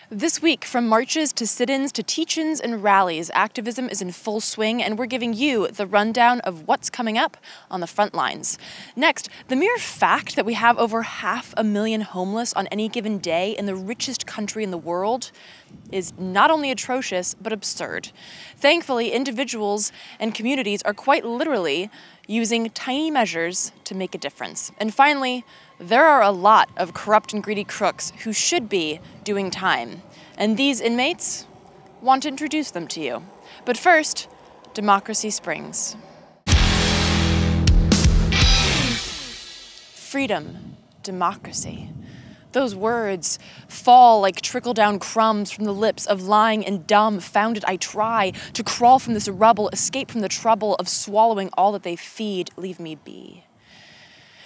This week, from marches to sit-ins to teach-ins and rallies, activism is in full swing, and we're giving you the rundown of what's coming up on the front lines. Next, the mere fact that we have over 500,000 homeless on any given day in the richest country in the world is not only atrocious, but absurd. Thankfully, individuals and communities are quite literally using tiny measures to make a difference. And finally, there are a lot of corrupt and greedy crooks who should be doing time. And these inmates want to introduce them to you. But first, Democracy Springs. Freedom, democracy. Those words fall like trickle-down crumbs from the lips of lying and dumbfounded I try to crawl from this rubble, escape from the trouble of swallowing all that they feed, leave me be.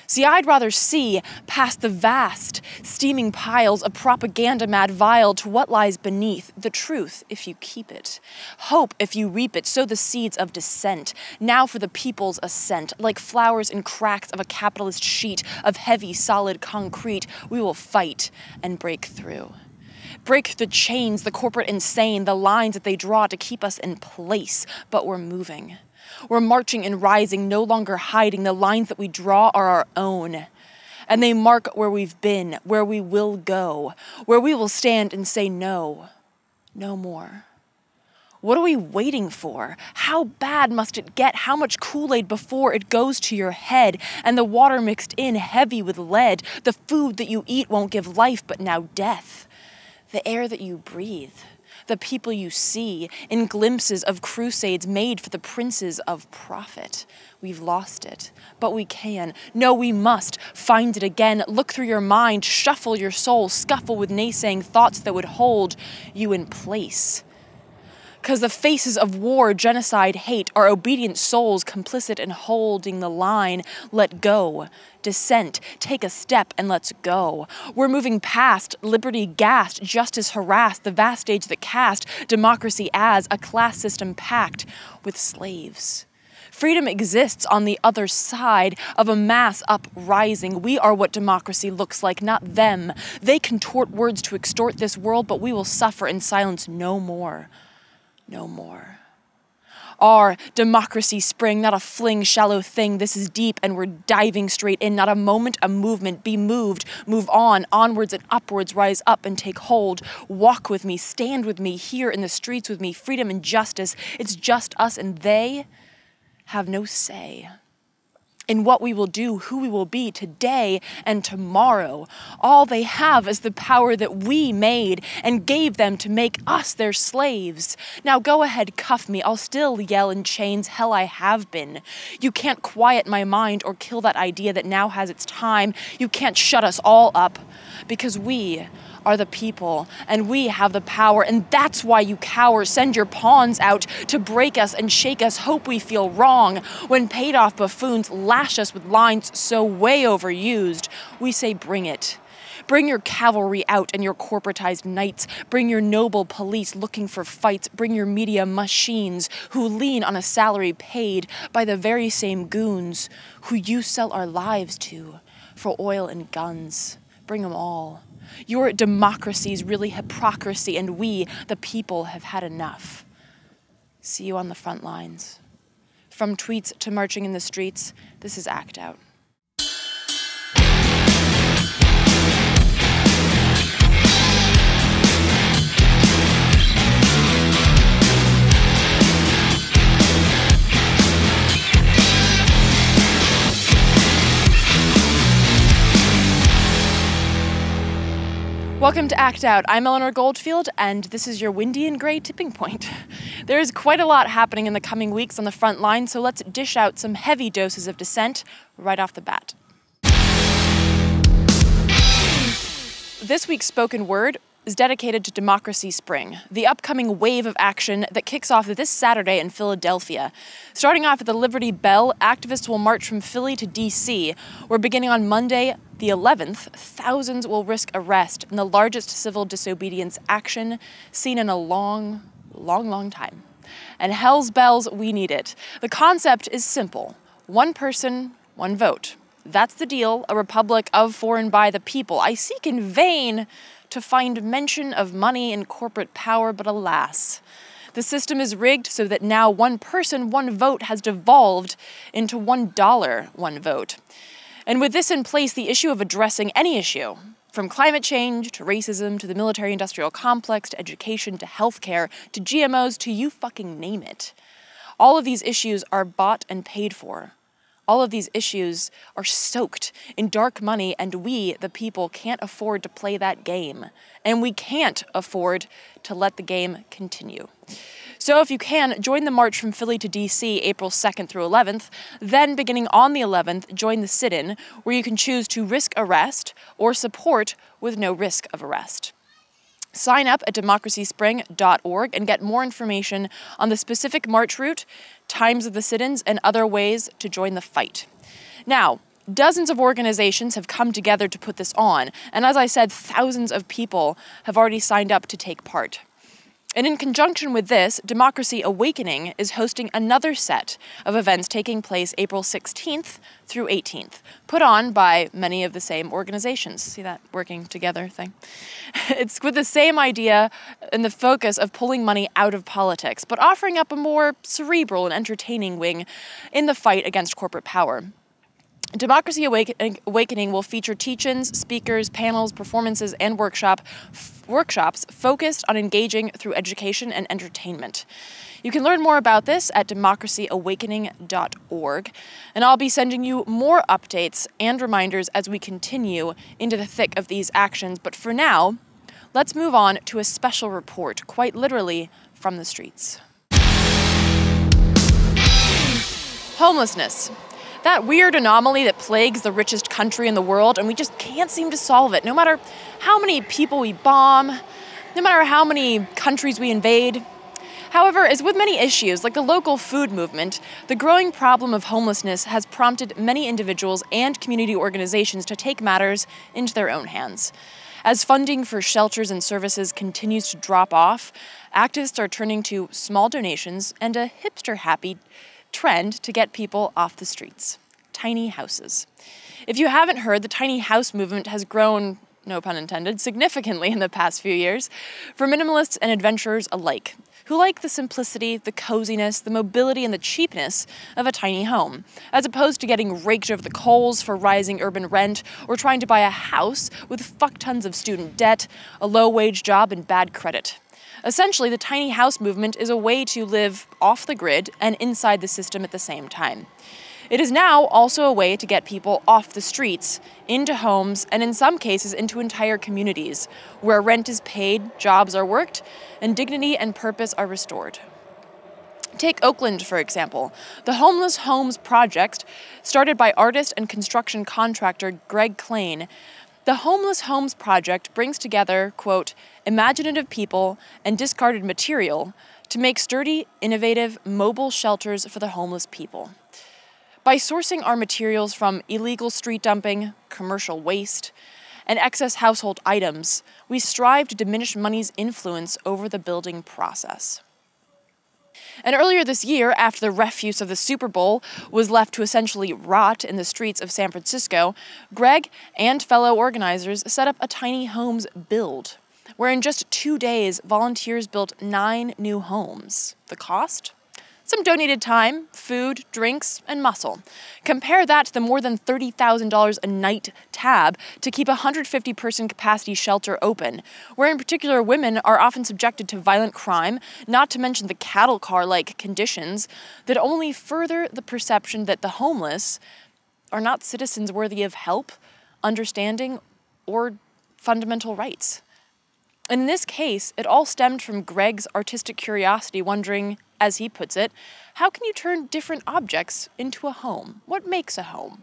See, I'd rather see past the vast, steaming piles of propaganda mad vile to what lies beneath, the truth if you keep it. Hope if you reap it, sow the seeds of dissent. Now for the people's ascent, like flowers in cracks of a capitalist sheet of heavy, solid concrete, we will fight and break through. Break the chains, the corporate insane, the lines that they draw to keep us in place, but we're moving. We're marching and rising, no longer hiding. The lines that we draw are our own. And they mark where we've been, where we will go, where we will stand and say no, no more. What are we waiting for? How bad must it get? How much Kool-Aid before it goes to your head and the water mixed in heavy with lead? The food that you eat won't give life, but now death. The air that you breathe. The people you see in glimpses of crusades made for the princes of profit. We've lost it, but we can. No, we must find it again. Look through your mind, shuffle your soul, scuffle with naysaying thoughts that would hold you in place. 'Cause the faces of war, genocide, hate are obedient souls complicit in holding the line. Let go. Dissent. Take a step and let's go. We're moving past liberty gassed, justice harassed, the vast stage that cast democracy as a class system packed with slaves. Freedom exists on the other side of a mass uprising. We are what democracy looks like, not them. They contort words to extort this world, but we will suffer in silence no more. No more. Our democracy spring, not a fling, shallow thing. This is deep and we're diving straight in. Not a moment, a movement. Be moved, move on, onwards and upwards, rise up and take hold. Walk with me, stand with me, here in the streets with me. Freedom and justice, it's just us and they have no say in what we will do, who we will be today and tomorrow. All they have is the power that we made and gave them to make us their slaves. Now go ahead, cuff me. I'll still yell in chains. Hell, I have been. You can't quiet my mind or kill that idea that now has its time. You can't shut us all up because we are the people, and we have the power, and that's why you cower. Send your pawns out to break us and shake us, hope we feel wrong. When paid-off buffoons lash us with lines so way overused, we say bring it. Bring your cavalry out and your corporatized knights. Bring your noble police looking for fights. Bring your media machines who lean on a salary paid by the very same goons who you sell our lives to for oil and guns. Bring them all. Your democracy is really hypocrisy, and we, the people, have had enough. See you on the front lines. From tweets to marching in the streets, this is Act Out. Welcome to Act Out. I'm Eleanor Goldfield, and this is your windy and gray tipping point. There's quite a lot happening in the coming weeks on the front line, so let's dish out some heavy doses of dissent right off the bat. This week's spoken word is dedicated to Democracy Spring, the upcoming wave of action that kicks off this Saturday in Philadelphia. Starting off at the Liberty Bell, activists will march from Philly to D.C., where beginning on Monday, the 11th, thousands will risk arrest in the largest civil disobedience action seen in a long time. And hell's bells, we need it. The concept is simple. One person, one vote. That's the deal, a republic of, for, and by the people. I seek in vain to find mention of money and corporate power, but alas, the system is rigged so that now one person, one vote has devolved into $1, one vote. And with this in place, the issue of addressing any issue, from climate change to racism to the military-industrial complex to education to healthcare to GMOs to you fucking name it, all of these issues are bought and paid for. All of these issues are soaked in dark money, and we, the people, can't afford to play that game. And we can't afford to let the game continue. So if you can, join the march from Philly to DC April 2nd through 11th. Then, beginning on the 11th, join the sit-in, where you can choose to risk arrest or support with no risk of arrest. Sign up at democracyspring.org and get more information on the specific march route, times of the sit-ins, and other ways to join the fight. Now, dozens of organizations have come together to put this on, and as I said, thousands of people have already signed up to take part. And in conjunction with this, Democracy Awakening is hosting another set of events taking place April 16th through 18th, put on by many of the same organizations. See that working together thing? It's with the same idea and the focus of pulling money out of politics, but offering up a more cerebral and entertaining wing in the fight against corporate power. Democracy Awakening will feature teach-ins, speakers, panels, performances, and workshops focused on engaging through education and entertainment. You can learn more about this at democracyawakening.org, and I'll be sending you more updates and reminders as we continue into the thick of these actions. But for now, let's move on to a special report, quite literally from the streets. Homelessness. That weird anomaly that plagues the richest country in the world, and we just can't seem to solve it, no matter how many people we bomb, no matter how many countries we invade. However, as with many issues, like the local food movement, the growing problem of homelessness has prompted many individuals and community organizations to take matters into their own hands. As funding for shelters and services continues to drop off, activists are turning to small donations and a hipster-happy trend to get people off the streets: tiny houses. If you haven't heard, the tiny house movement has grown, no pun intended, significantly in the past few years for minimalists and adventurers alike, who like the simplicity, the coziness, the mobility, and the cheapness of a tiny home, as opposed to getting raked over the coals for rising urban rent or trying to buy a house with fuck tons of student debt, a low-wage job, and bad credit. Essentially, the tiny house movement is a way to live off the grid and inside the system at the same time. It is now also a way to get people off the streets, into homes, and in some cases into entire communities, where rent is paid, jobs are worked, and dignity and purpose are restored. Take Oakland, for example. The Homeless Homes Project, started by artist and construction contractor Greg Klain. The Homeless Homes Project brings together, quote, imaginative people and discarded material to make sturdy, innovative, mobile shelters for the homeless people. By sourcing our materials from illegal street dumping, commercial waste, and excess household items, we strive to diminish money's influence over the building process. And earlier this year, after the refuse of the Super Bowl was left to essentially rot in the streets of San Francisco, Greg and fellow organizers set up a tiny homes build, where in just 2 days, volunteers built 9 new homes. The cost? Some donated time, food, drinks, and muscle. Compare that to the more than $30,000 a night tab to keep a 150-person capacity shelter open, where in particular women are often subjected to violent crime, not to mention the cattle car-like conditions that only further the perception that the homeless are not citizens worthy of help, understanding, or fundamental rights. And in this case, it all stemmed from Greg's artistic curiosity, wondering, as he puts it, how can you turn different objects into a home? What makes a home?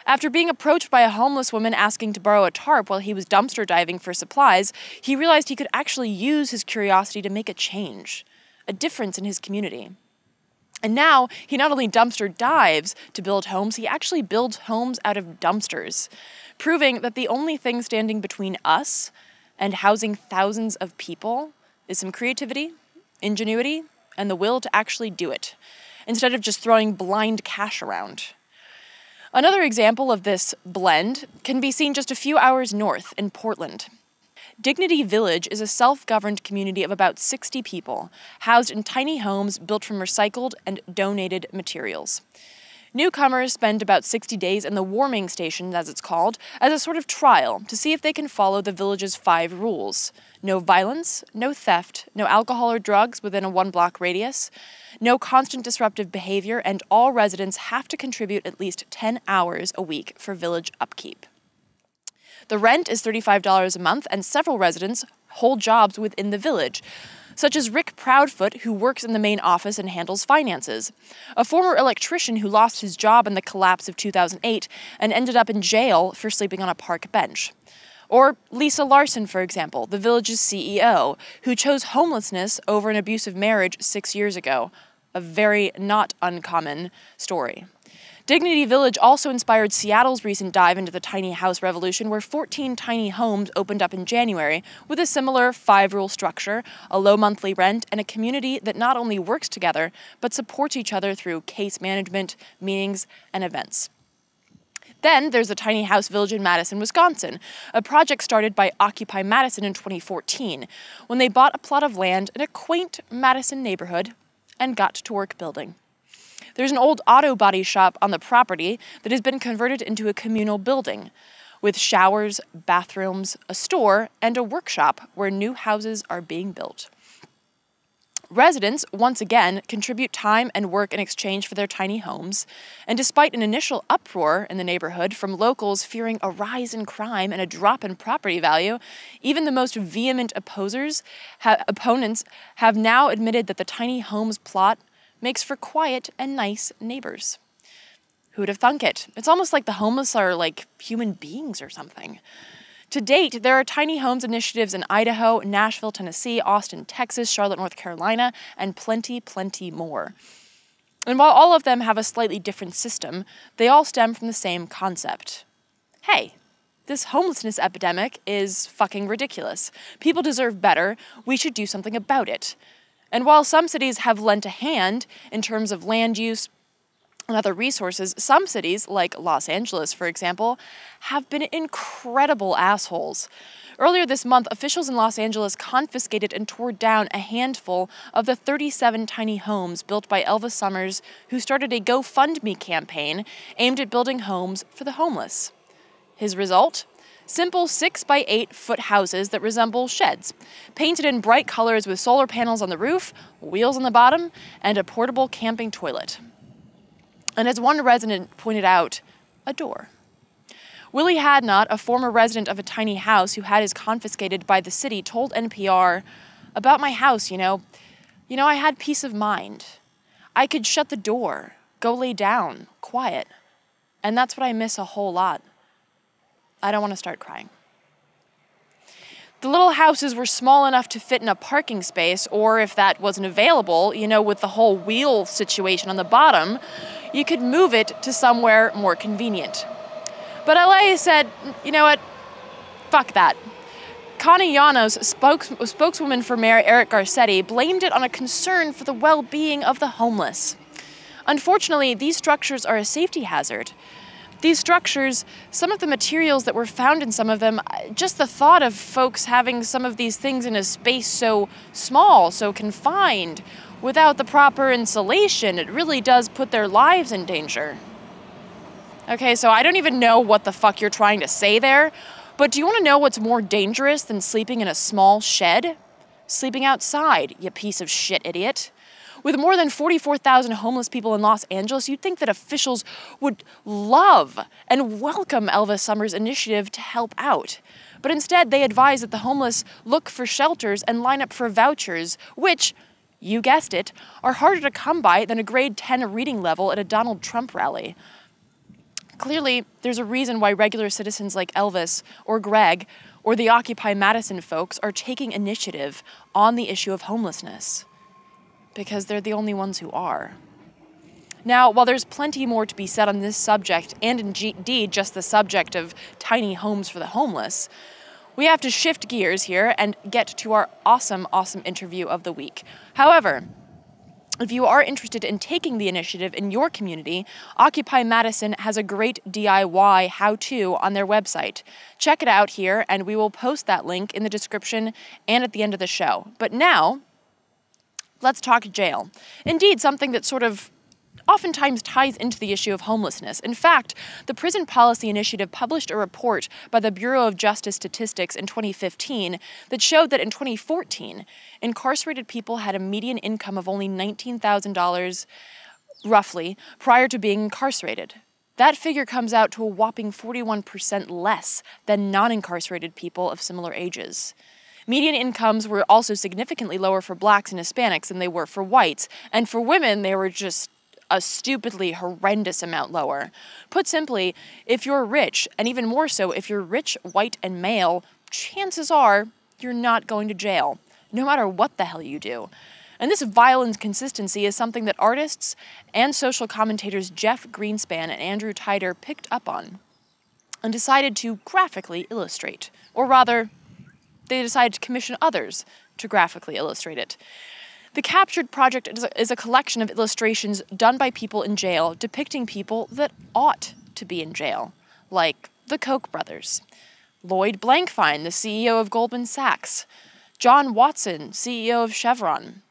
After being approached by a homeless woman asking to borrow a tarp while he was dumpster diving for supplies, he realized he could actually use his curiosity to make a change, a difference in his community. And now, he not only dumpster dives to build homes, he actually builds homes out of dumpsters, proving that the only thing standing between us and housing thousands of people is some creativity, ingenuity, and the will to actually do it, instead of just throwing blind cash around. Another example of this blend can be seen just a few hours north in Portland. Dignity Village is a self-governed community of about 60 people, housed in tiny homes built from recycled and donated materials. Newcomers spend about 60 days in the warming station, as it's called, as a sort of trial to see if they can follow the village's 5 rules. No violence, no theft, no alcohol or drugs within a 1-block radius, no constant disruptive behavior, and all residents have to contribute at least 10 hours a week for village upkeep. The rent is $35 a month, and several residents hold jobs within the village, such as Rick Proudfoot, who works in the main office and handles finances, a former electrician who lost his job in the collapse of 2008 and ended up in jail for sleeping on a park bench. Or Lisa Larson, for example, the village's CEO, who chose homelessness over an abusive marriage 6 years ago. A very not uncommon story. Dignity Village also inspired Seattle's recent dive into the tiny house revolution, where 14 tiny homes opened up in January with a similar 5-rule structure, a low monthly rent, and a community that not only works together, but supports each other through case management, meetings, and events. Then there's the Tiny House Village in Madison, Wisconsin, a project started by Occupy Madison in 2014, when they bought a plot of land in a quaint Madison neighborhood and got to work building. There's an old auto body shop on the property that has been converted into a communal building, with showers, bathrooms, a store, and a workshop where new houses are being built. Residents, once again, contribute time and work in exchange for their tiny homes, and despite an initial uproar in the neighborhood from locals fearing a rise in crime and a drop in property value, even the most vehement opponents have now admitted that the tiny homes plot makes for quiet and nice neighbors. Who'd have thunk it? It's almost like the homeless are like human beings or something. To date, there are tiny homes initiatives in Idaho, Nashville, Tennessee, Austin, Texas, Charlotte, North Carolina, and plenty, plenty more. And while all of them have a slightly different system, they all stem from the same concept. Hey, this homelessness epidemic is fucking ridiculous. People deserve better. We should do something about it. And while some cities have lent a hand in terms of land use and other resources, some cities, like Los Angeles, for example, have been incredible assholes. Earlier this month, officials in Los Angeles confiscated and tore down a handful of the 37 tiny homes built by Elvis Summers, who started a GoFundMe campaign aimed at building homes for the homeless. His result? Simple 6-by-8-foot houses that resemble sheds, painted in bright colors with solar panels on the roof, wheels on the bottom, and a portable camping toilet. And as one resident pointed out, a door. Willie Hadnot, a former resident of a tiny house who had his confiscated by the city, told NPR, "About my house, you know, I had peace of mind. I could shut the door, go lay down, quiet. And that's what I miss a whole lot. I don't want to start crying." The little houses were small enough to fit in a parking space, or if that wasn't available, with the whole wheel situation on the bottom, you could move it to somewhere more convenient. But LA said, you know what, fuck that. Connie Llanos, spokeswoman for Mayor Eric Garcetti, blamed it on a concern for the well-being of the homeless. Unfortunately, these structures are a safety hazard. These structures, some of the materials that were found in some of them, just the thought of folks having some of these things in a space so small, so confined, without the proper insulation, it really does put their lives in danger. Okay, so I don't even know what the fuck you're trying to say there, but do you want to know what's more dangerous than sleeping in a small shed? Sleeping outside, you piece of shit idiot. With more than 44,000 homeless people in Los Angeles, you'd think that officials would love and welcome Elvis Summers' initiative to help out. But instead, they advise that the homeless look for shelters and line up for vouchers, which, you guessed it, are harder to come by than a grade 10 reading level at a Donald Trump rally. Clearly, there's a reason why regular citizens like Elvis or Greg or the Occupy Madison folks are taking initiative on the issue of homelessness. Because they're the only ones who are. Now, while there's plenty more to be said on this subject, and indeed just the subject of tiny homes for the homeless, we have to shift gears here and get to our awesome, awesome interview of the week. However, If you are interested in taking the initiative in your community, Occupy Madison has a great DIY how-to on their website. Check it out here, and we will post that link in the description and at the end of the show. But now, let's talk jail. Indeed, something that sort of oftentimes ties into the issue of homelessness. In fact, the Prison Policy Initiative published a report by the Bureau of Justice Statistics in 2015 that showed that in 2014, incarcerated people had a median income of only $19,000, roughly, prior to being incarcerated. That figure comes out to a whopping 41% less than non-incarcerated people of similar ages. Median incomes were also significantly lower for blacks and Hispanics than they were for whites, and for women, they were just a stupidly horrendous amount lower. Put simply, if you're rich, and even more so if you're rich, white, and male, chances are you're not going to jail, no matter what the hell you do. And this vile inconsistency is something that artists and social commentators Jeff Greenspan and Andrew Tider picked up on and decided to graphically illustrate. Or rather, they decided to commission others to graphically illustrate it. The Captured Project is a collection of illustrations done by people in jail depicting people that ought to be in jail, like the Koch brothers, Lloyd Blankfein, the CEO of Goldman Sachs, John Watson, CEO of Chevron,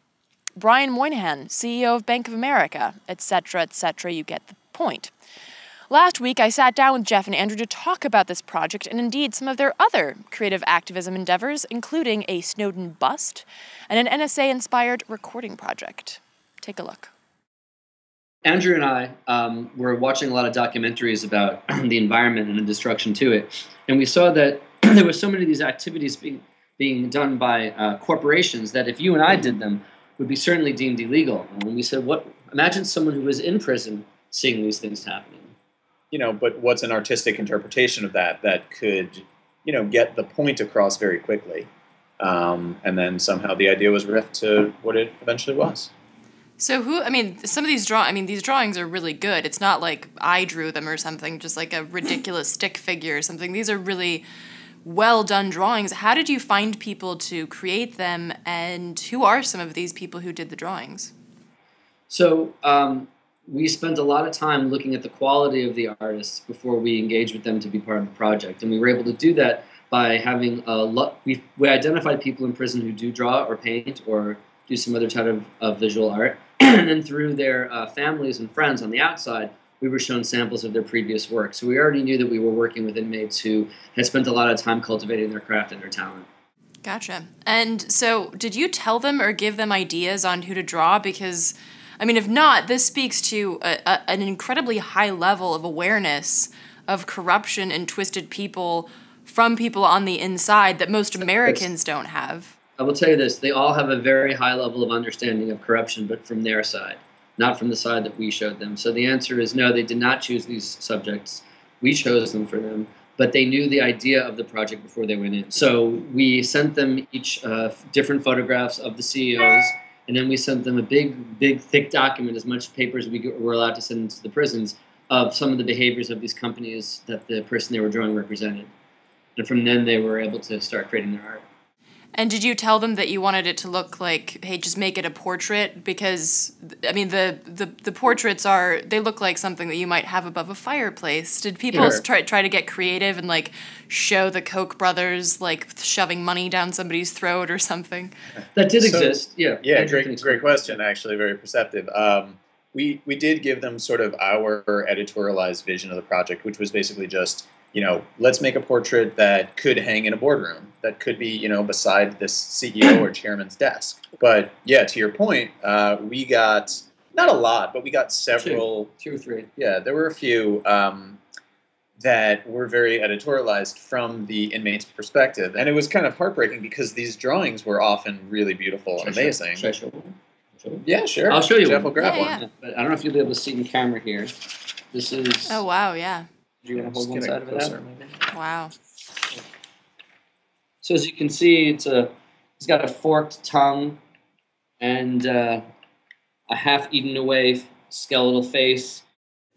Brian Moynihan, CEO of Bank of America, etc., etc. You get the point. Last week, I sat down with Jeff and Andrew to talk about this project and indeed some of their other creative activism endeavors, including a Snowden bust and an NSA-inspired recording project. Take a look. Andrew and I were watching a lot of documentaries about the environment and the destruction to it, and we saw that there were so many of these activities being done by corporations that if you and I did them, would be certainly deemed illegal. And we said, imagine someone who was in prison seeing these things happening. But what's an artistic interpretation of that could, get the point across very quickly? And then somehow the idea was riffed to what it eventually was. So some of these these drawings are really good. It's not like I drew them or something, just like a ridiculous stick figure or something. These are really well done drawings. How did you find people to create them, and who are some of these people who did the drawings? So, we spent a lot of time looking at the quality of the artists before we engaged with them to be part of the project. And we were able to do that by having we identified people in prison who do draw or paint or do some other type of visual art. And then through their families and friends on the outside, we were shown samples of their previous work. So we already knew that we were working with inmates who had spent a lot of time cultivating their craft and their talent. Gotcha. And so did you tell them or give them ideas on who to draw? Because if not, this speaks to an incredibly high level of awareness of corruption and twisted people from people on the inside that most Americans don't have. I will tell you this, they all have a very high level of understanding of corruption, but from their side, not from the side that we showed them. So the answer is no, they did not choose these subjects. We chose them for them, but they knew the idea of the project before they went in. So we sent them each different photographs of the CEOs, and then we sent them a big, thick document, as much paper as we were allowed to send into the prisons, of some of the behaviors of these companies that the person they were drawing represented. And from then, they were able to start creating their art. And did you tell them that you wanted it to look like, hey, just make it a portrait? Because, the portraits they look like something that you might have above a fireplace. Did people try to get creative and, show the Koch brothers, shoving money down somebody's throat or something? That did exist, yeah. Yeah, great question, actually, very perceptive. We did give them sort of our editorialized vision of the project, which was basically just, let's make a portrait that could hang in a boardroom, that could be, beside this CEO or chairman's desk. But yeah, to your point, we got, not a lot, but we got several. Two or three. Yeah, there were a few that were very editorialized from the inmate's perspective. And it was kind of heartbreaking because these drawings were often really beautiful and amazing. Should I show one? Yeah, sure. I'll show you Jeff one. will grab one. Yeah. But I don't know if you'll be able to see in camera here. This is... Oh, wow, yeah. Do you want to hold one side of it? Wow. So as you can see, it's got a forked tongue and a half-eaten away skeletal face.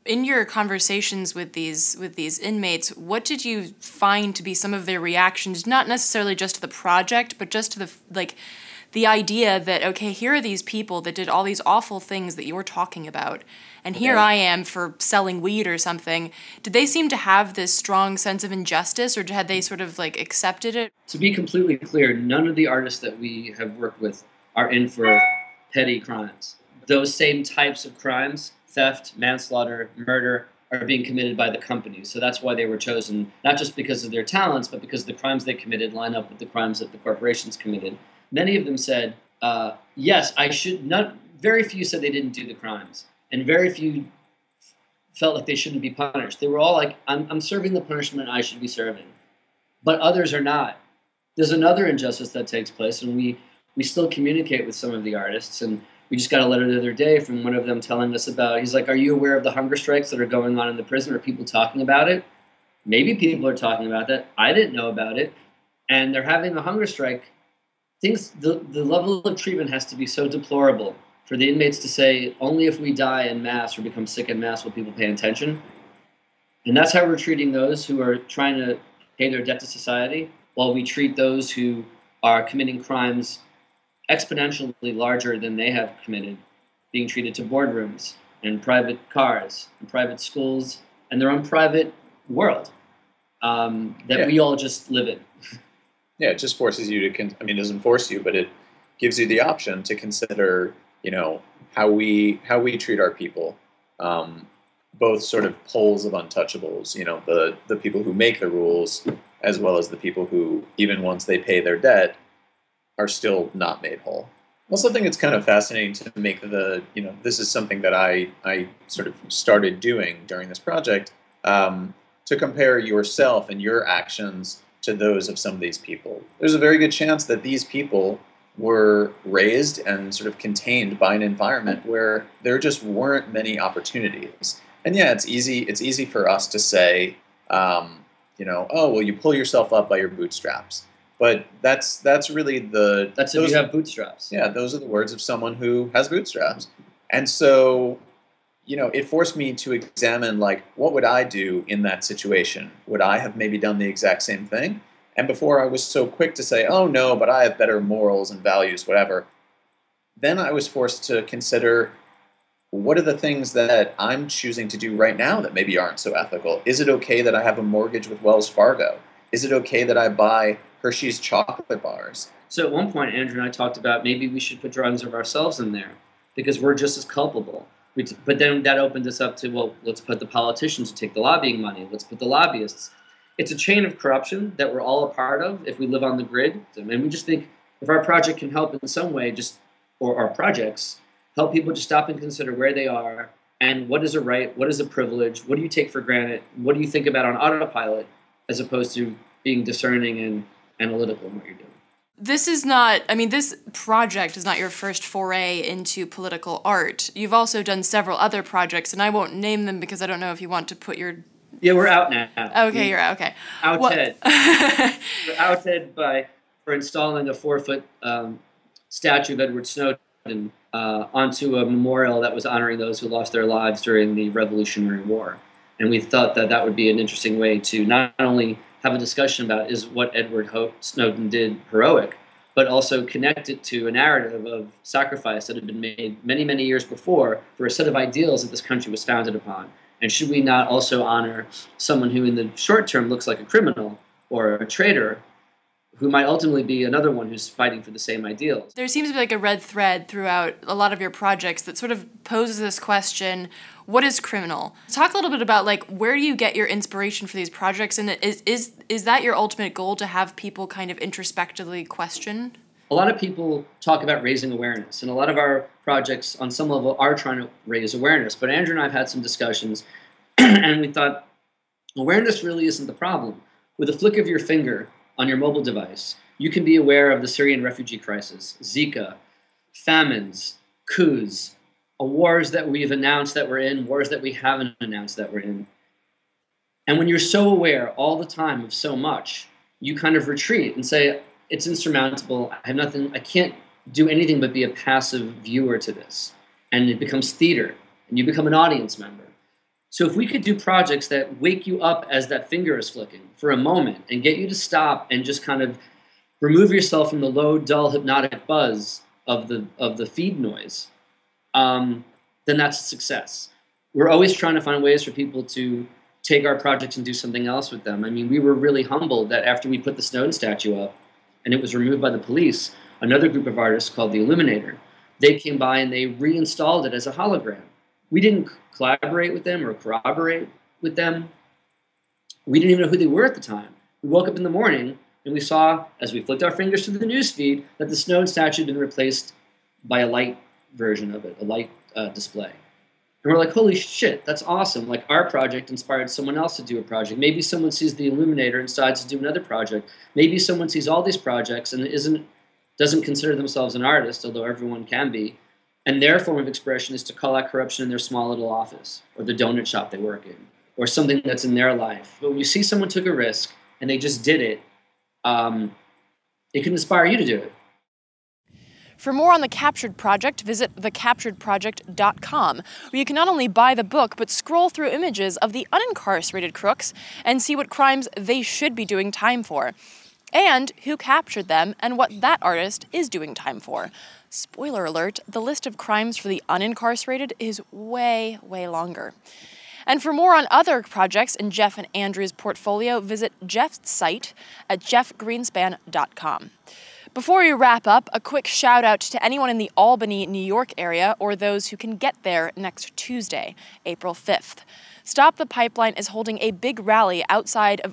In your conversations with these inmates, what did you find to be some of their reactions, not necessarily just to the project, but just to the idea that, okay, here are these people that did all these awful things that you're talking about, and here I am for selling weed or something. Did they seem to have this strong sense of injustice, or had they sort of like accepted it? To be completely clear, none of the artists that we have worked with are in for petty crimes. Those same types of crimes, theft, manslaughter, murder, are being committed by the companies. So that's why they were chosen, not just because of their talents, but because the crimes they committed line up with the crimes that the corporations committed. Many of them said, yes, I should not. Very few said they didn't do the crimes, and very few felt like they shouldn't be punished. They were all like, I'm serving the punishment I should be serving. But others are not. There's another injustice that takes place, and we still communicate with some of the artists, and we just got a letter the other day from one of them telling us about, he's like, are you aware of the hunger strikes that are going on in the prison? Are people talking about it? Maybe people are talking about that. I didn't know about it. And they're having a hunger strike. The level of treatment has to be so deplorable for the inmates to say, only if we die en masse or become sick en masse will people pay attention. And that's how we're treating those who are trying to pay their debt to society, while we treat those who are committing crimes exponentially larger than they have committed, being treated to boardrooms and private cars and private schools and their own private world that we all just live in. Yeah, it just forces you to, it doesn't force you, but it gives you the option to consider, how we treat our people, both sort of poles of untouchables, the people who make the rules, as well as the people who, even once they pay their debt, are still not made whole. I also think it's kind of fascinating to make this is something that I sort of started doing during this project, to compare yourself and your actions to those of some of these people. There's a very good chance that these people were raised and sort of contained by an environment where there just weren't many opportunities. And yeah, it's easy for us to say, oh, well, you pull yourself up by your bootstraps. But that's really if you have bootstraps. Yeah, those are the words of someone who has bootstraps. And so, it forced me to examine, what would I do in that situation? Would I have maybe done the exact same thing? And before I was so quick to say, oh no, but I have better morals and values, whatever, then I was forced to consider, what are the things that I'm choosing to do right now that maybe aren't so ethical? Is it okay that I have a mortgage with Wells Fargo? Is it okay that I buy Hershey's chocolate bars? So at one point, Andrew and I talked about maybe we should put drawings of ourselves in there because we're just as culpable. But then that opened us up to, well, let's put the politicians who take the lobbying money. Let's put the lobbyists. It's a chain of corruption that we're all a part of if we live on the grid. And we just think if our project can help in some way, or our projects, help people just stop and consider where they are and what is a right, what is a privilege, what do you take for granted, what do you think about on autopilot, as opposed to being discerning and analytical in what you're doing. This is not, this project is not your first foray into political art. You've also done several other projects, and I won't name them because I don't know if you want to put your... Yeah, we're out now. Okay, you're out, okay. Outed. We're outed for installing a 4-foot statue of Edward Snowden onto a memorial that was honoring those who lost their lives during the Revolutionary War. And we thought that would be an interesting way to not only have a discussion about is what Edward Snowden did heroic, but also connect it to a narrative of sacrifice that had been made many, many years before for a set of ideals that this country was founded upon. And should we not also honor someone who in the short term looks like a criminal or a traitor, who might ultimately be another one who's fighting for the same ideals? There seems to be a red thread throughout a lot of your projects that sort of poses this question, what is criminal? Talk a little bit about where do you get your inspiration for these projects, and is that your ultimate goal, to have people kind of introspectively question? A lot of people talk about raising awareness, and a lot of our projects on some level are trying to raise awareness. But Andrew and I have had some discussions, and we thought awareness really isn't the problem. With a flick of your finger on your mobile device, you can be aware of the Syrian refugee crisis, Zika, famines, coups, wars that we've announced that we're in, wars that we haven't announced that we're in. And when you're so aware all the time of so much, you kind of retreat and say, it's insurmountable, I can't do anything but be a passive viewer to this. And it becomes theater, and you become an audience member. So if we could do projects that wake you up as that finger is flicking for a moment and get you to stop and just kind of remove yourself from the low, dull, hypnotic buzz of the feed noise, then that's a success. We're always trying to find ways for people to take our projects and do something else with them. I mean, we were really humbled that after we put the Snowden statue up and it was removed by the police, another group of artists called the Illuminator, they came by and they reinstalled it as a hologram. We didn't collaborate with them or corroborate with them. We didn't even know who they were at the time. We woke up in the morning and we saw, as we flicked our fingers through the newsfeed, that the Snowden statue had been replaced by a light version of it, a light display. And we're like, holy shit, that's awesome. Like, our project inspired someone else to do a project. Maybe someone sees the Illuminator and decides to do another project. Maybe someone sees all these projects and doesn't consider themselves an artist, although everyone can be. And their form of expression is to call out corruption in their small little office or the donut shop they work in or something that's in their life. But when you see someone took a risk and they just did it, it can inspire you to do it. For more on The Captured Project, visit thecapturedproject.com, where you can not only buy the book, but scroll through images of the unincarcerated crooks and see what crimes they should be doing time for, and who captured them and what that artist is doing time for. Spoiler alert, the list of crimes for the unincarcerated is way, way longer. And for more on other projects in Jeff and Andrew's portfolio, visit Jeff's site at jeffgreenspan.com. Before we wrap up, a quick shout out to anyone in the Albany, New York area or those who can get there next Tuesday, April 5th. Stop the Pipeline is holding a big rally outside of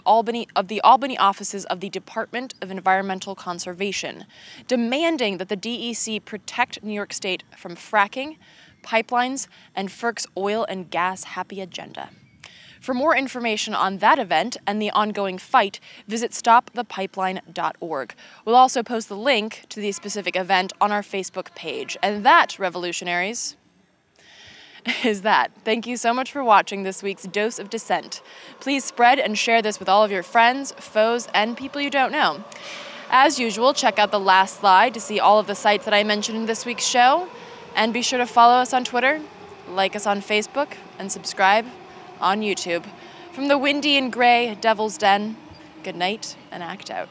the Albany offices of the Department of Environmental Conservation, demanding that the DEC protect New York State from fracking, pipelines, and FERC's oil and gas happy agenda. For more information on that event and the ongoing fight, visit stopthepipeline.org. We'll also post the link to the specific event on our Facebook page. And that, revolutionaries, is that. Thank you so much for watching this week's Dose of Dissent. Please spread and share this with all of your friends, foes, and people you don't know. As usual, check out the last slide to see all of the sites that I mentioned in this week's show. And be sure to follow us on Twitter, like us on Facebook, and subscribe on YouTube. From the windy and gray Devil's Den, good night and act out.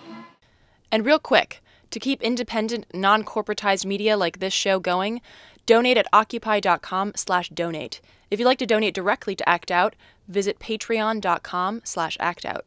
And real quick, to keep independent, non-corporatized media like this show going, donate at Occupy.com/donate. If you'd like to donate directly to Act Out, visit Patreon.com/actout.